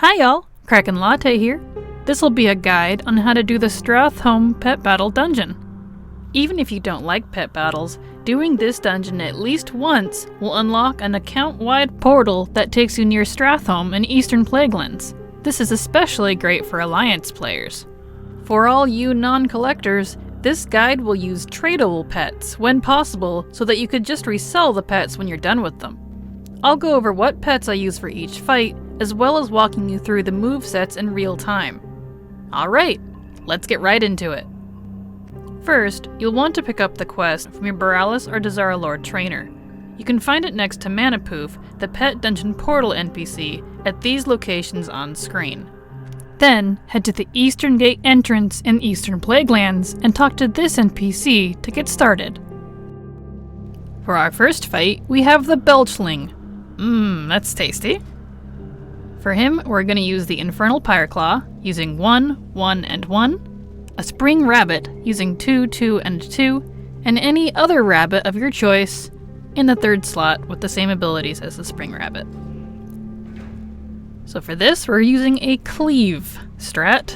Hi y'all, Kraken Latte here. This'll be a guide on how to do the Stratholme pet battle dungeon. Even if you don't like pet battles, doing this dungeon at least once will unlock an account-wide portal that takes you near Stratholme in Eastern Plaguelands. This is especially great for Alliance players. For all you non-collectors, this guide will use tradable pets when possible so that you could just resell the pets when you're done with them. I'll go over what pets I use for each fight, as well as walking you through the movesets in real time. Alright, let's get right into it. First, you'll want to pick up the quest from your Borealis or Desire Lord trainer. You can find it next to Manapoof, the pet dungeon portal NPC, at these locations on screen. Then, head to the Eastern Gate entrance in Eastern Plaguelands and talk to this NPC to get started. For our first fight, we have the Belchling. That's tasty. For him, we're going to use the Infernal Pyreclaw, using 1, 1, and 1, a Spring Rabbit, using 2, 2, and 2, and any other rabbit of your choice in the third slot with the same abilities as the Spring Rabbit. So for this, we're using a Cleave strat,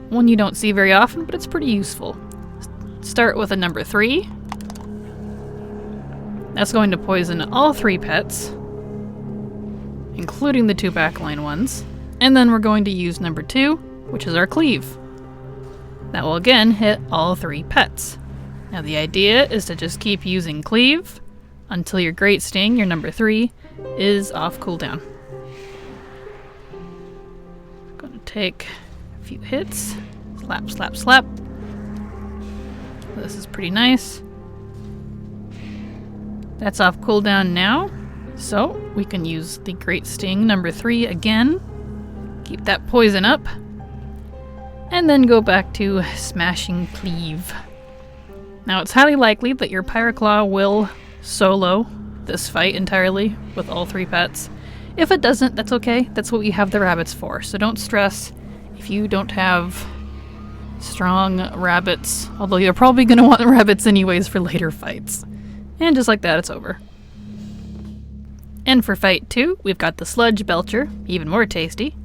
one you don't see very often, but it's pretty useful. Start with a number 3. That's going to poison all 3 pets, including the 2 backline ones. And then we're going to use number 2, which is our Cleave. That will again hit all 3 pets. Now the idea is to just keep using Cleave until your Great Sting, your number 3, is off cooldown. Gonna take a few hits. Slap, slap, slap. This is pretty nice. That's off cooldown now, so we can use the Great Sting number 3 again. Keep that poison up. And then go back to smashing Cleave. Now it's highly likely that your Pyreclaw will solo this fight entirely with all 3 pets. If it doesn't, that's okay. That's what we have the rabbits for. So don't stress if you don't have strong rabbits, although you're probably going to want rabbits anyways for later fights. And just like that, it's over. And for fight 2, we've got the Sludge Belcher, even more tasty.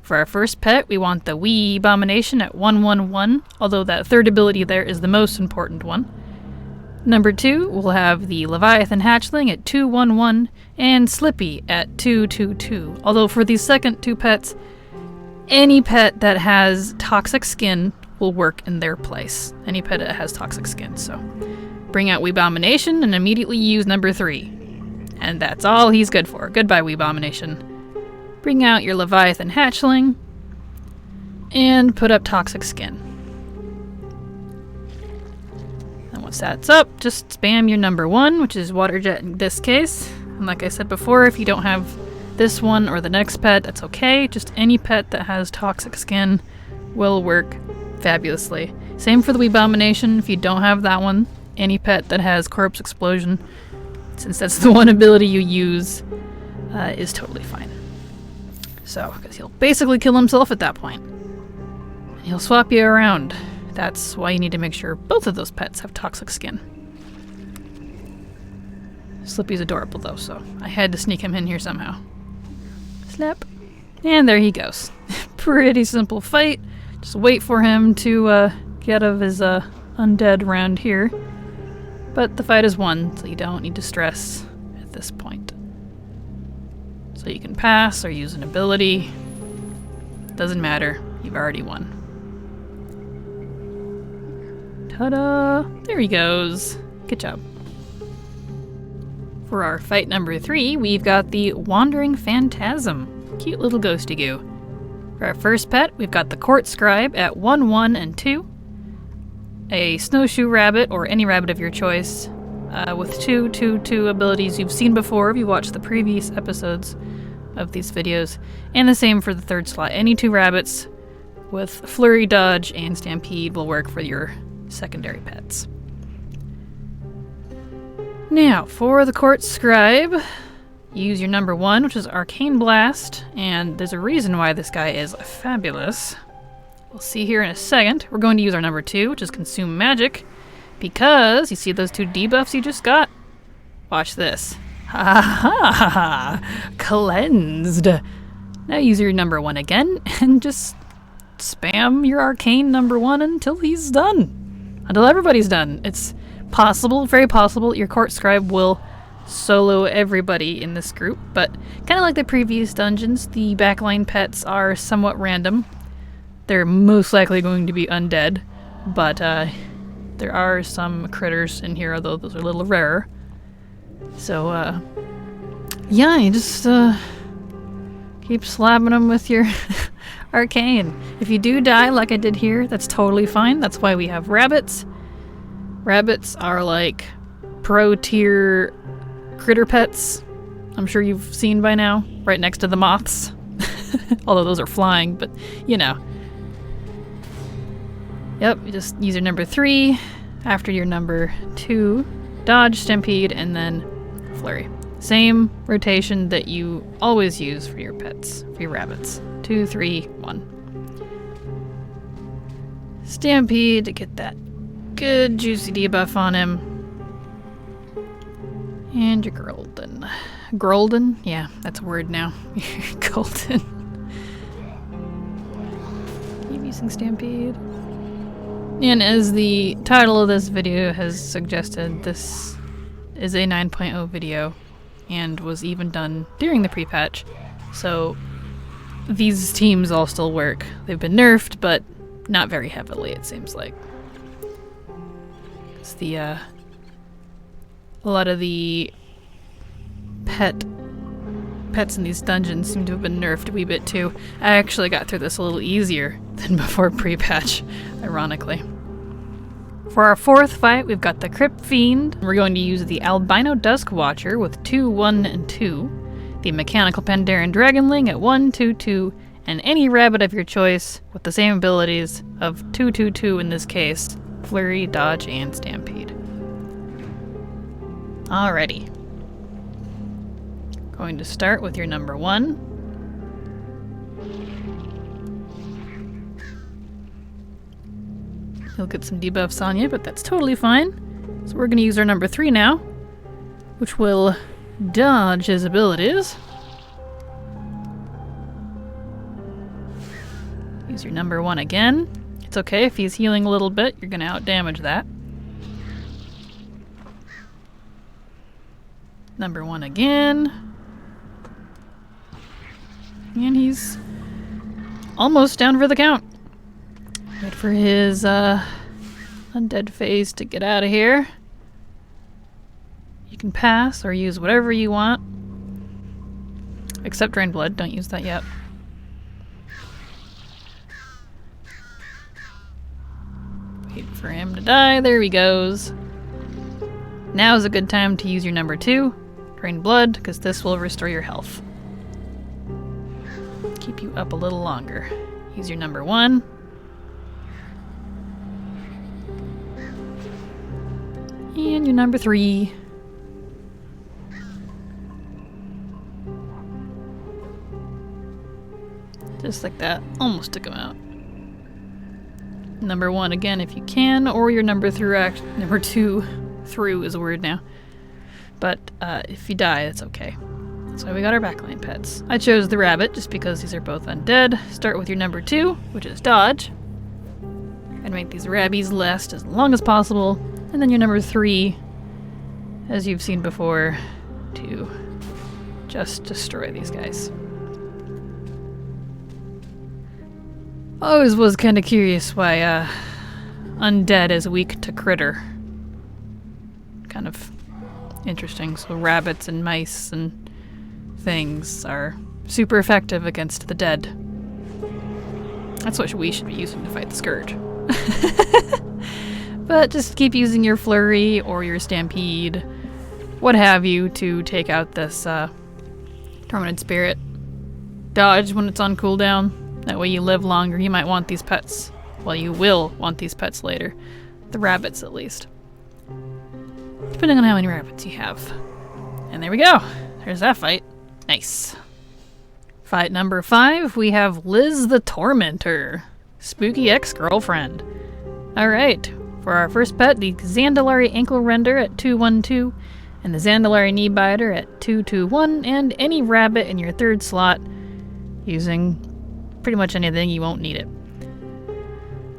For our first pet, we want the Wee Abomination at 1/1/1, although that third ability there is the most important one. Number 2, we'll have the Leviathan Hatchling at 2/1/1, and Slippy at 2/2/2. Although for these second 2 pets, any pet that has toxic skin will work in their place. Any pet that has toxic skin, so bring out Wee Abomination and immediately use number 3. And that's all he's good for. Goodbye, Wee Abomination. Bring out your Leviathan Hatchling and put up toxic skin. And once that's up, just spam your number 1, which is Water Jet in this case. And like I said before, if you don't have this one or the next pet, that's okay. Just any pet that has toxic skin will work fabulously. Same for the Wee Abomination. If you don't have that one, any pet that has Corpse Explosion, since that's the one ability you use, is totally fine. So, because he'll basically kill himself at that point. He'll swap you around. That's why you need to make sure both of those pets have toxic skin. Slippy's adorable though, so I had to sneak him in here somehow. Slap. And there he goes. Pretty simple fight. Just wait for him to get out of his undead round here. But the fight is won, so you don't need to stress at this point. So you can pass or use an ability. Doesn't matter, you've already won. Ta-da! There he goes. Good job. For our fight number 3, we've got the Wandering Phantasm. Cute little ghosty goo. For our first pet, we've got the Court Scribe at 1/1 and 2. A Snowshoe Rabbit, or any rabbit of your choice, with 2/2/2 abilities you've seen before if you watched the previous episodes of these videos. And the same for the third slot. Any 2 rabbits with Flurry, Dodge, and Stampede will work for your secondary pets. Now, for the Court Scribe, use your number 1, which is Arcane Blast, and there's a reason why this guy is fabulous. We'll see here in a second. We're going to use our number 2, which is Consume Magic, because you see those 2 debuffs you just got? Watch this. Ha ha ha! Cleansed! Now use your number 1 again, and just spam your arcane number 1 until he's done. Until everybody's done. It's possible, very possible, your court scribe will solo everybody in this group, but kind of like the previous dungeons, the backline pets are somewhat random. They're most likely going to be undead, but there are some critters in here, although those are a little rarer. So, yeah, you just keep slapping them with your arcane. If you do die like I did here, that's totally fine. That's why we have rabbits. Rabbits are like pro-tier critter pets. I'm sure you've seen by now, right next to the moths. Although those are flying, but you know. Yep, you just use your number 3 after your number 2. Dodge, Stampede, and then Flurry. Same rotation that you always use for your pets, for your rabbits. 2, 3, 1. Stampede to get that good juicy debuff on him. And your Golden. Golden? Yeah, that's a word now. Golden. Keep using Stampede. And as the title of this video has suggested, this is a 9.0 video and was even done during the pre-patch. So these teams all still work. They've been nerfed, but not very heavily, it seems like. It's the a lot of the pets in these dungeons seem to have been nerfed a wee bit too. I actually got through this a little easier than before pre-patch, ironically. For our 4th fight, we've got the Crypt Fiend. We're going to use the Albino Dusk Watcher with 2, 1, and 2, the Mechanical Pandaren Dragonling at 1, 2, 2, and any rabbit of your choice with the same abilities of 2, 2, 2 in this case, Flurry, Dodge, and Stampede. Alrighty. Going to start with your number 1. He'll get some debuffs on you, but that's totally fine. So we're going to use our number 3 now, which will dodge his abilities. Use your number 1 again. It's okay if he's healing a little bit, you're going to outdamage that. Number 1 again. And he's almost down for the count. Wait for his undead phase to get out of here. You can pass or use whatever you want. Except Drain Blood, don't use that yet. Wait for him to die, there he goes. Now is a good time to use your number 2, Drain Blood, because this will restore your health. Keep you up a little longer. Use your number 1. And your number 3. Just like that. Almost took him out. Number 1 again if you can, or your number 2 through is a word now. But if you die, it's okay. That's why we got our backline pets. I chose the rabbit just because these are both undead. Start with your number 2, which is Dodge. And make these rabbies last as long as possible. And then your number 3, as you've seen before, to just destroy these guys. I always was kind of curious why undead is weak to critter. Kind of interesting. So rabbits and mice and things are super effective against the dead. That's what we should be using to fight the Scourge. But just keep using your Flurry or your Stampede, what have you, to take out this Tormented Spirit. Dodge when it's on cooldown. That way you live longer. You might want these pets. Well, you will want these pets later. The rabbits, at least. Depending on how many rabbits you have. And there we go. There's that fight. Nice. Fight number 5, we have Liz the Tormentor. Spooky ex-girlfriend. Alright. For our first pet, the Zandalari Ankle Render at 212, and the Zandalari Knee Biter at 221, and any rabbit in your 3rd slot using pretty much anything, you won't need it.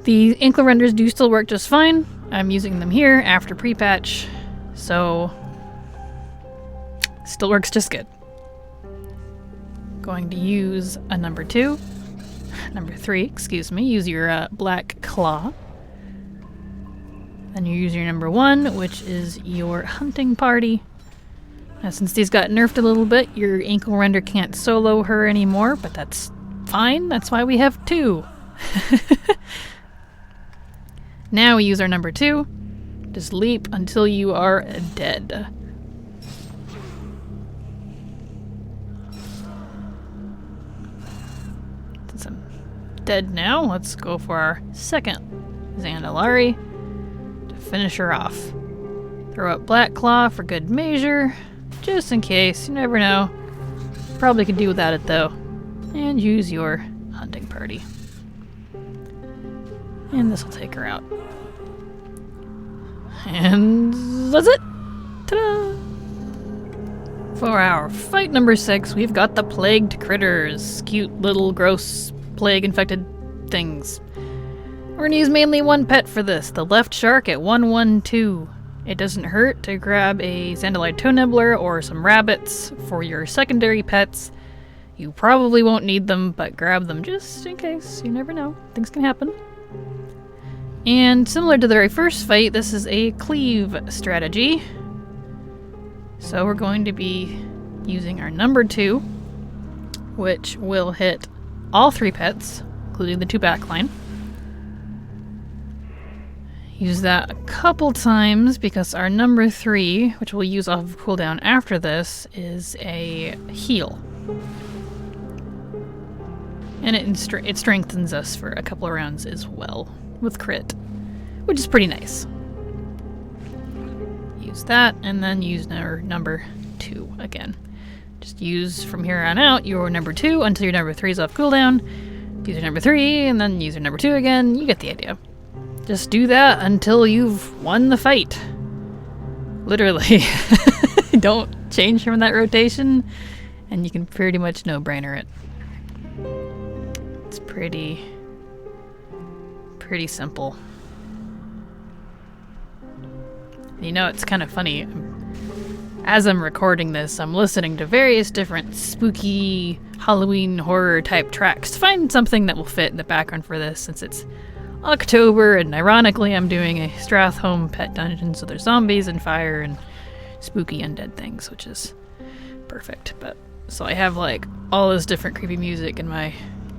The Inkler renders do still work just fine. I'm using them here after pre-patch, so still works just good. Going to use a number 3, excuse me, use your black claw. Then you use your number 1, which is your hunting party. Now, since these got nerfed a little bit, your ankle render can't solo her anymore, but that's fine. That's why we have 2. Now we use our number 2. Just leap until you are dead. Since I'm dead now, let's go for our second Zandalari to finish her off. Throw up Black Claw for good measure, just in case. You never know. Probably could do without it though. And use your hunting party. And this will take her out. And that's it! Ta-da! For our fight number 6, we've got the plagued critters. Cute little gross plague-infected things. We're gonna use mainly one pet for this, the left shark at 112. It doesn't hurt to grab a Zandalari toe nibbler or some rabbits for your secondary pets. You probably won't need them, but grab them just in case. You never know. Things can happen. And similar to the very first fight, this is a cleave strategy. So we're going to be using our number 2, which will hit all 3 pets, including the 2 backline. Use that a couple times because our number 3, which we'll use off of cooldown after this, is a heal. And it strengthens us for a couple of rounds as well, with crit, which is pretty nice. Use that, and then use our number 2 again. Just use from here on out your number 2 until your number 3 is off cooldown. Use your number 3, and then use your number 2 again. You get the idea. Just do that until you've won the fight. Literally. Don't change from that rotation, and you can pretty much no-brainer it. It's pretty simple. You know, it's kind of funny. As I'm recording this, I'm listening to various different spooky Halloween horror type tracks to find something that will fit in the background for this, since it's October, and ironically I'm doing a Stratholme pet dungeon, so there's zombies and fire and spooky undead things, which is perfect. But so I have like all this different creepy music in my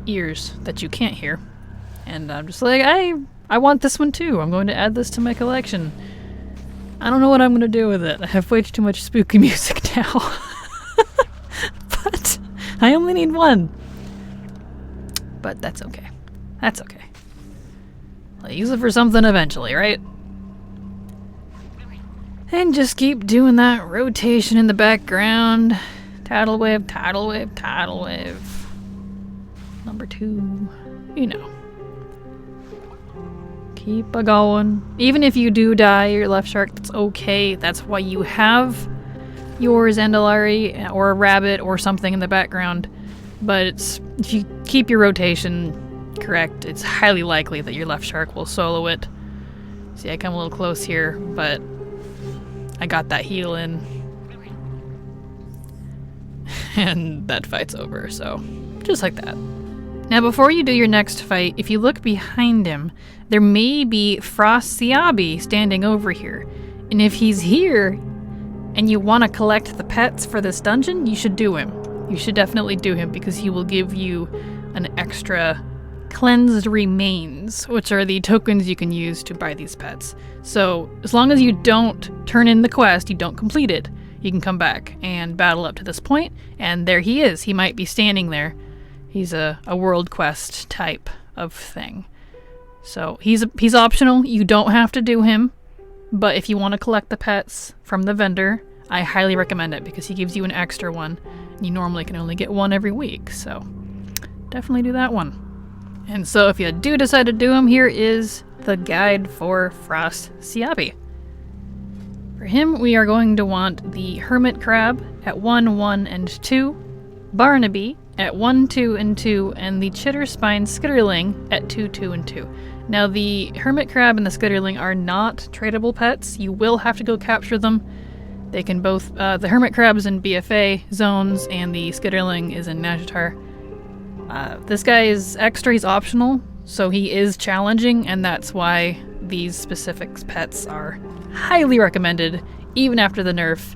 ears that you can't hear, and I'm just like, I want this one too. I'm going to add this to my collection. I don't know what I'm going to do with it. I have way too much spooky music now. But I only need one. But that's okay. That's okay. I'll use it for something eventually, right? And just keep doing that rotation in the background. Tidal wave, tidal wave, tidal wave. Number 2. You know. Keep a-going. Even if you do die, your left shark, that's okay. That's why you have your Zandalari or a rabbit or something in the background. But if you keep your rotation correct, it's highly likely that your left shark will solo it. See, I come a little close here, but I got that heal in. And that fight's over, so just like that. Now, before you do your next fight, if you look behind him, there may be Fras Siabi standing over here. And if he's here, and you want to collect the pets for this dungeon, you should do him. You should definitely do him, because he will give you an extra cleansed remains, which are the tokens you can use to buy these pets. So, as long as you don't turn in the quest, you don't complete it, you can come back and battle up to this point, and there he is. He might be standing there. He's a world quest type of thing. So he's optional. You don't have to do him. But if you want to collect the pets from the vendor, I highly recommend it, because he gives you an extra one. You normally can only get one every week. So definitely do that one. And so if you do decide to do him, here is the guide for Fras Siabi. For him, we are going to want the Hermit Crab at 1, 1, and 2. Barnaby at 1, 2, and 2, and the Chitterspine Skitterling at 2, 2, and 2. Now, the Hermit Crab and the Skitterling are not tradable pets. You will have to go capture them. They can both, the Hermit Crab's in BFA zones, and the Skitterling is in Nazjatar. This guy is extra, he's optional, so he is challenging, and that's why these specific pets are highly recommended, even after the nerf.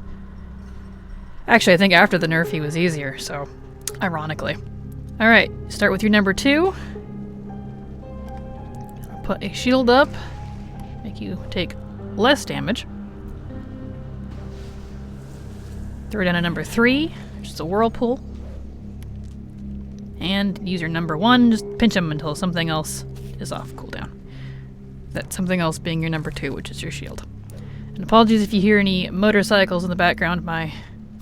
Actually, I think after the nerf he was easier, so ironically. Alright, start with your number 2. Put a shield up, make you take less damage. Throw down a number 3, which is a whirlpool. And use your number 1, just pinch him until something else is off cooldown. That something else being your number 2, which is your shield. And apologies if you hear any motorcycles in the background. My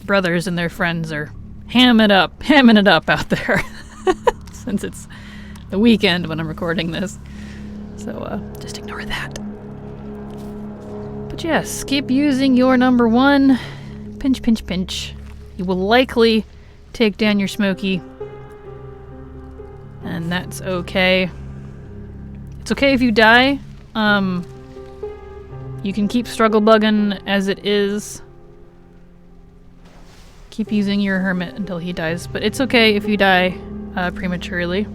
brothers and their friends are hamming it up out there. Since it's the weekend when I'm recording this. So just ignore that. But yes, keep using your number 1. Pinch, pinch, pinch. You will likely take down your Smokey. And that's okay. It's okay if you die. You can keep struggle bugging as it is. Keep using your hermit until he dies. But it's okay if you die prematurely.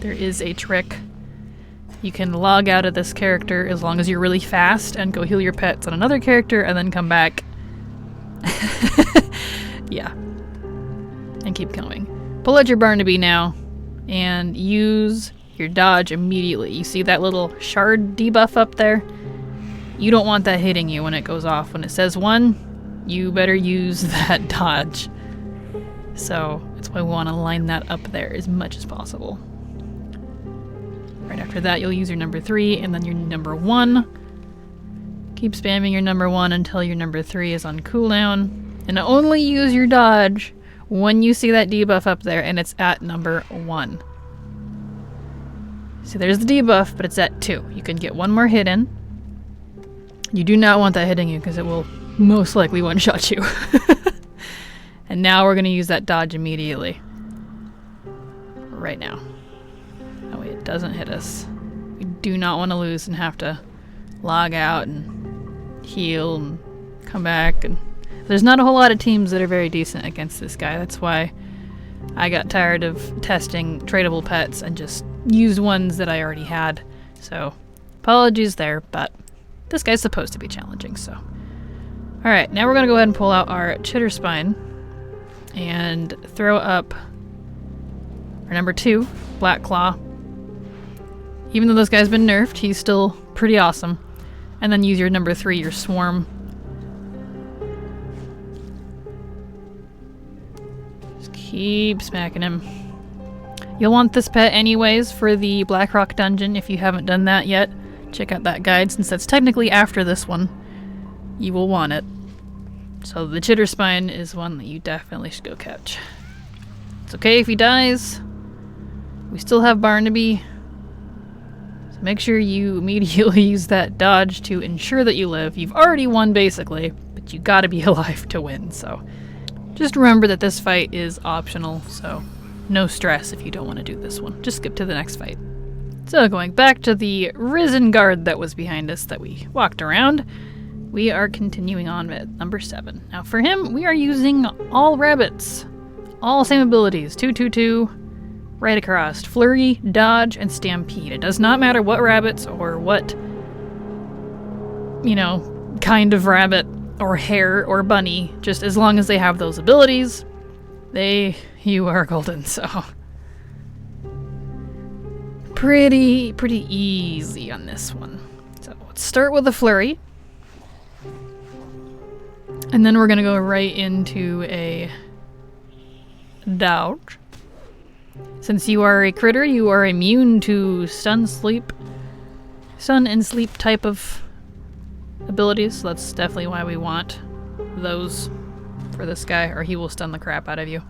There is a trick. You can log out of this character as long as you're really fast and go heal your pets on another character and then come back. Yeah. And keep going. Pull out your Barnaby now and use your dodge immediately. You see that little shard debuff up there? You don't want that hitting you when it goes off. When it says 1, you better use that dodge. So that's why we want to line that up there as much as possible. Right after that, you'll use your number 3 and then your number 1. Keep spamming your number 1 until your number 3 is on cooldown. And only use your dodge when you see that debuff up there and it's at number 1. See, there's the debuff, but it's at 2. You can get one more hit in. You do not want that hitting you because it will most likely one-shot you. And now we're going to use that dodge immediately. Right now. That way it doesn't hit us. We do not want to lose and have to log out and heal and come back. And there's not a whole lot of teams that are very decent against this guy. That's why I got tired of testing tradable pets and just used ones that I already had. So apologies there, but this guy's supposed to be challenging, so. Alright, now we're going to go ahead and pull out our Chitterspine and throw up our number 2, Black Claw. Even though this guy's been nerfed, he's still pretty awesome. And then use your number 3, your Swarm. Just keep smacking him. You'll want this pet anyways for the Blackrock dungeon if you haven't done that yet. Check out that guide since that's technically after this one. You will want it. So the Chitterspine is one that you definitely should go catch. It's okay if he dies. We still have Barnaby. So make sure you immediately use that dodge to ensure that you live. You've already won basically, but you gotta be alive to win, so. Just remember that this fight is optional, so no stress if you don't want to do this one. Just skip to the next fight. So going back to the Risen Guard that was behind us that we walked around, we are continuing on with number 7. Now for him, we are using all rabbits. All same abilities, 2, 2, 2, right across. Flurry, dodge, and stampede. It does not matter what rabbits or what, you know, kind of rabbit or hare or bunny, just as long as they have those abilities, you are golden, so. Pretty easy on this one. So let's start with a flurry. And then we're gonna go right into a dodge. Since you are a critter, you are immune to stun and sleep type of abilities. So that's definitely why we want those for this guy, or he will stun the crap out of you.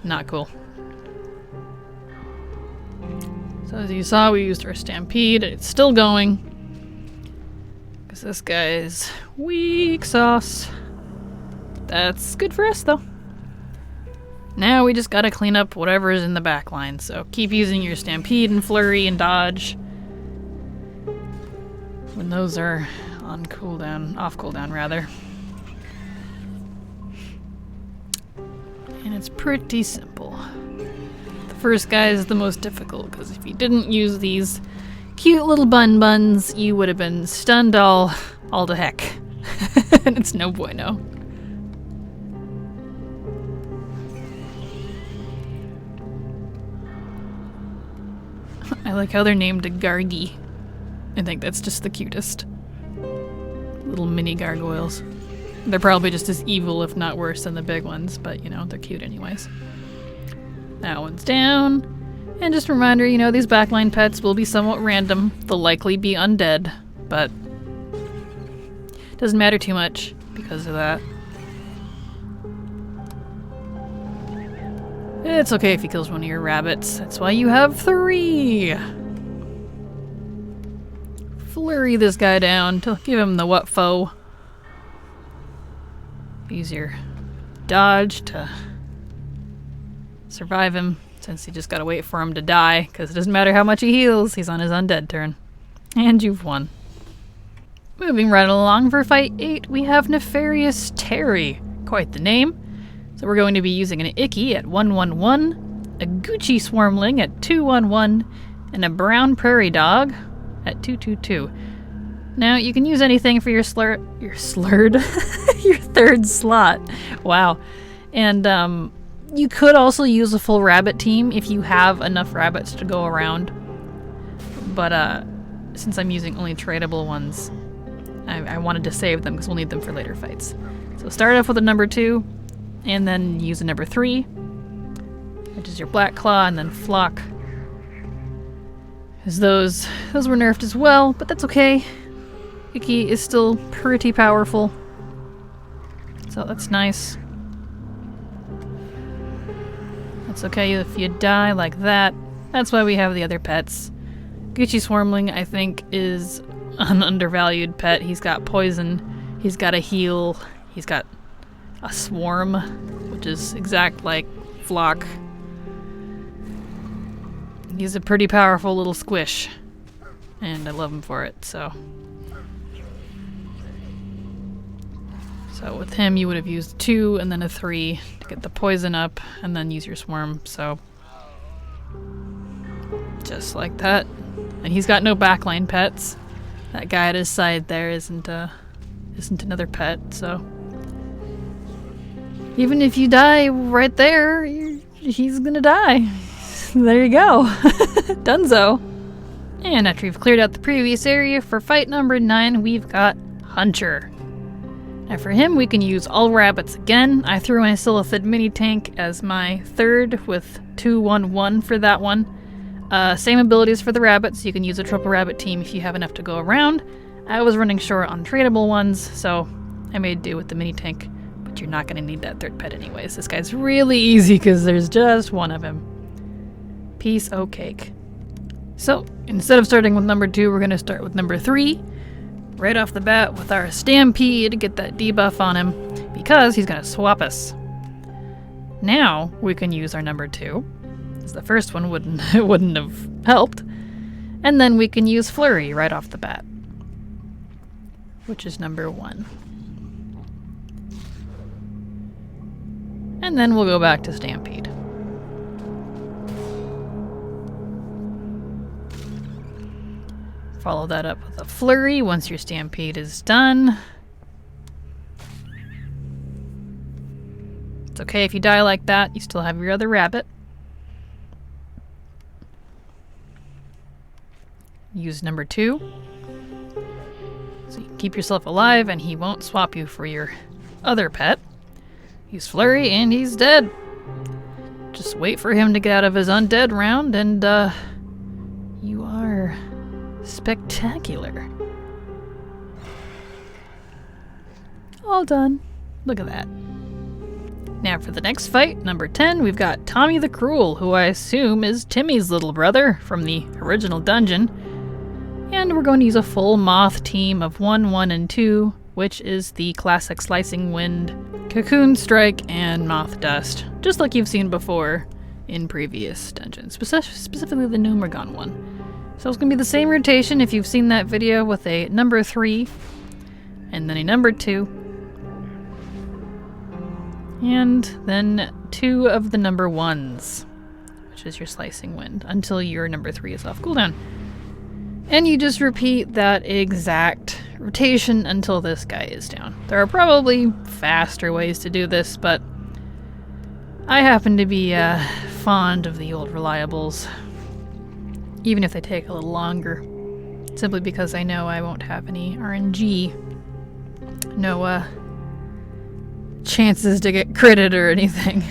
Not cool. So as you saw, we used our stampede. It's still going. Because this guy is weak sauce. That's good for us, though. Now we just gotta clean up whatever is in the back line, so keep using your Stampede and Flurry and Dodge when those are on cooldown, off cooldown rather. And it's pretty simple. The first guy is the most difficult, because if you didn't use these cute little buns, you would have been stunned all to heck. And it's no bueno. I like how they're named a Gargi. I think that's just the cutest. Little mini gargoyles. They're probably just as evil, if not worse, than the big ones, but you know, they're cute anyways. That one's down. And just a reminder, you know, these backline pets will be somewhat random. They'll likely be undead, but doesn't matter too much because of that. It's okay if he kills one of your rabbits. That's why you have 3. Flurry this guy down to give him the what foe. Use your dodge to survive him, since you just gotta wait for him to die, because it doesn't matter how much he heals, he's on his undead turn. And you've won. Moving right along for fight 8, we have Nefarious Terry. Quite the name. So we're going to be using an Icky at 111, a Gucci Swarmling at 211, and a Brown Prairie Dog at 222. Now, you can use anything for your your third slot. Wow. And you could also use a full rabbit team if you have enough rabbits to go around. But since I'm using only tradable ones, I wanted to save them because we'll need them for later fights. So start off with a number 2, and then use a number 3, which is your Black Claw, and then Flock. Because those were nerfed as well, but that's okay. Icky is still pretty powerful, so that's nice. It's okay if you die like that. That's why we have the other pets. Gucci Swarmling, I think, is an undervalued pet. He's got poison, he's got a heal, he's got a swarm, which is exact like Flock. He's a pretty powerful little squish, and I love him for it, so with him you would have used 2 and then a 3 to get the poison up, and then use your swarm, so just like that. And he's got no backline pets. That guy at his side there isn't another pet, so even if you die right there, he's gonna die. There you go. Dunzo. And after we've cleared out the previous area, for fight number 9, we've got Hunter. Now for him, we can use all rabbits again. I threw in a Silithid mini tank as my 3rd with 211 for that one. Same abilities for the rabbits. You can use a triple rabbit team if you have enough to go around. I was running short on tradable ones, so I made do with the mini tank. But you're not going to need that 3rd pet anyways. This guy's really easy because there's just one of him. Piece o' cake. So instead of starting with number 2, we're going to start with number 3. Right off the bat with our Stampede to get that debuff on him, because he's going to swap us. Now we can use our number 2, because the first one wouldn't have helped. And then we can use Flurry right off the bat, which is number 1. And then we'll go back to Stampede. Follow that up with a Flurry once your Stampede is done. It's okay if you die like that, you still have your other rabbit. Use number 2. So you can keep yourself alive and he won't swap you for your other pet. Use Flurry and he's dead. Just wait for him to get out of his undead round and you are spectacular. All done. Look at that. Now for the next fight, number 10, we've got Tommy the Cruel, who I assume is Timmy's little brother from the original dungeon. And we're going to use a full moth team of 1, 1, and 2 which is the classic Slicing Wind, Cocoon Strike, and Moth Dust, just like you've seen before in previous dungeons, specifically the Numergon one. So it's going to be the same rotation if you've seen that video with a number 3, and then a number 2, and then 2 of the number 1s, which is your Slicing Wind, until your number 3 is off cooldown. And you just repeat that exact rotation until this guy is down. There are probably faster ways to do this, but I happen to be fond of the old reliables, even if they take a little longer, simply because I know I won't have any RNG. No chances to get critted or anything.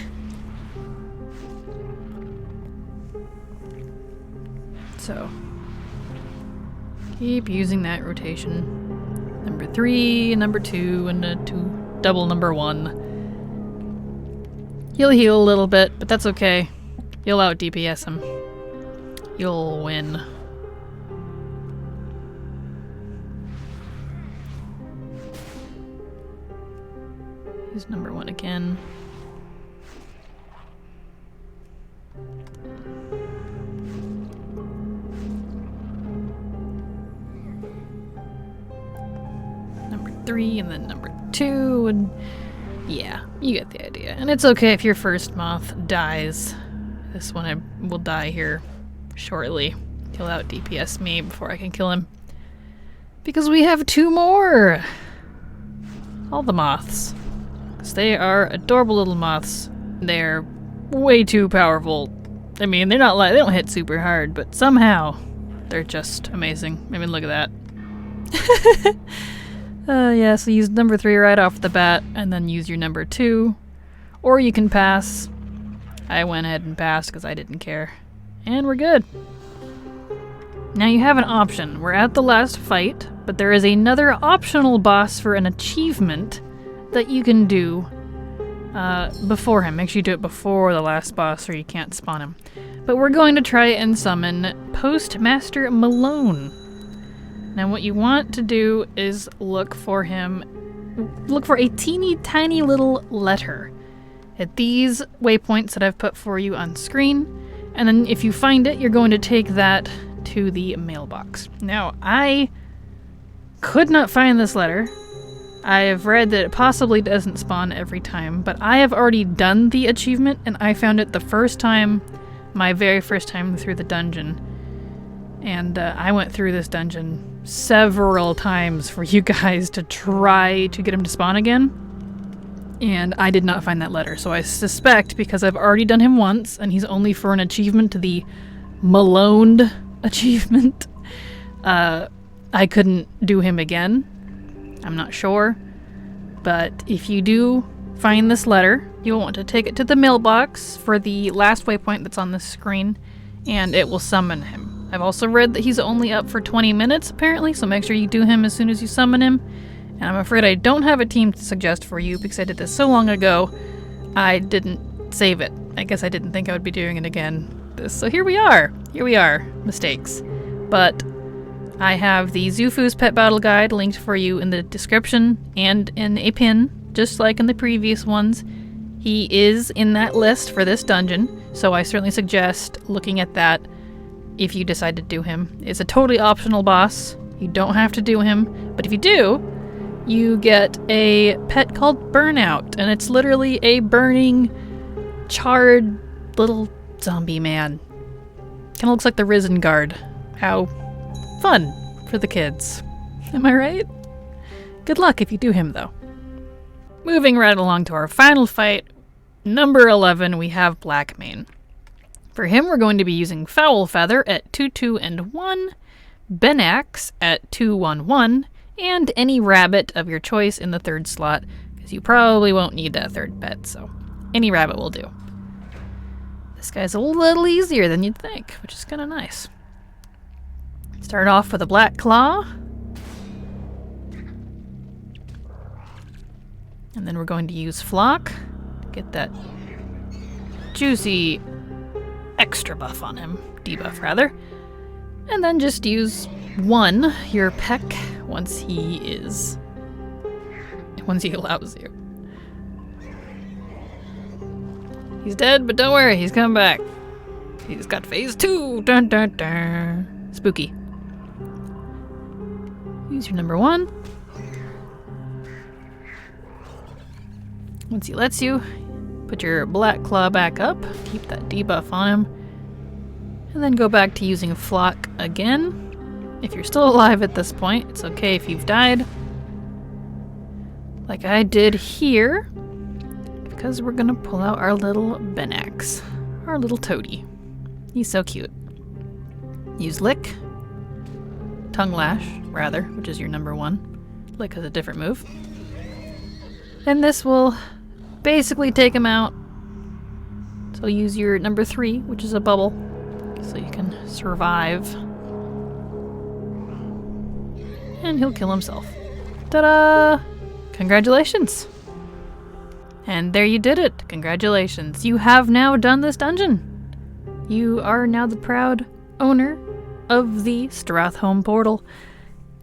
So keep using that rotation. Number 3, number 2, and a double number 1. He'll heal a little bit, but that's okay. You'll out DPS him. You'll win. Use number 1 again. Number 3 and then number 2, and yeah, you get the idea. And it's okay if your first moth dies. This one will die here shortly. He'll out DPS me before I can kill him. Because we have 2 more! All the moths. Because they are adorable little moths. They're way too powerful. I mean, they're not like, they don't hit super hard, but somehow they're just amazing. I mean, look at that. Yeah, so use number 3 right off the bat, and then use your number 2. Or you can pass. I went ahead and passed because I didn't care. And we're good. Now you have an option. We're at the last fight, but there is another optional boss for an achievement that you can do before him. Make sure you do it before the last boss or you can't spawn him. But we're going to try and summon Postmaster Malown. Now what you want to do is look for a teeny tiny little letter at these waypoints that I've put for you on screen, and then if you find it, you're going to take that to the mailbox. Now, I could not find this letter. I have read that it possibly doesn't spawn every time, but I have already done the achievement, and I found it the first time, my very first time through the dungeon. And I went through this dungeon several times for you guys to try to get him to spawn again. And I did not find that letter, so I suspect because I've already done him once, and he's only for an achievement to the Malowned achievement, I couldn't do him again. I'm not sure. But if you do find this letter, you'll want to take it to the mailbox for the last waypoint that's on the screen, and it will summon him. I've also read that he's only up for 20 minutes, apparently, so make sure you do him as soon as you summon him. And I'm afraid I don't have a team to suggest for you because I did this so long ago, I didn't save it. I guess I didn't think I would be doing it again. So here we are. Here we are. Mistakes. But I have the Xufu's Pet Battle Guide linked for you in the description and in a pin, just like in the previous ones. He is in that list for this dungeon, so I certainly suggest looking at that if you decide to do him. It's a totally optional boss. You don't have to do him, but if you do, you get a pet called Burnout, and it's literally a burning, charred little zombie man. Kinda looks like the Risen Guard. How fun for the kids. Am I right? Good luck if you do him, though. Moving right along to our final fight, number 11, we have Blackmane. For him, we're going to be using Foul Feather at 2-2 and 1, Benax at 2-1-1, and any rabbit of your choice in the 3rd slot, because you probably won't need that 3rd pet, so any rabbit will do. This guy's a little easier than you'd think, which is kind of nice. Start off with a Black Claw. And then we're going to use Flock to get that juicy extra buff on him. Debuff, rather. And then just use 1, your Peck, once he is once he allows you. He's dead, but don't worry, he's coming back. He's got phase 2. Dun dun dun. Spooky. Use your number 1. Once he lets you, put your black claw back up, keep that debuff on him, and then go back to using flock again. If you're still alive at this point, it's okay if you've died. Like I did here, because we're gonna pull out our little Benax, our little toady. He's so cute. Use lick, tongue lash, rather, which is your number 1. Lick is a different move. And this will basically take him out. So use your number 3, which is a bubble, so you can survive. And he'll kill himself. Ta-da! Congratulations! And there you did it. Congratulations. You have now done this dungeon. You are now the proud owner of the Stratholme portal.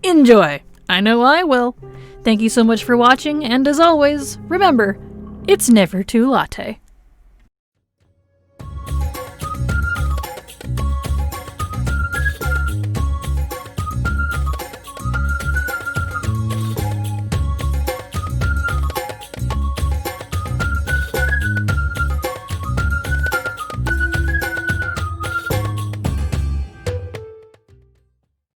Enjoy! I know I will. Thank you so much for watching, and as always, remember, it's never too latte.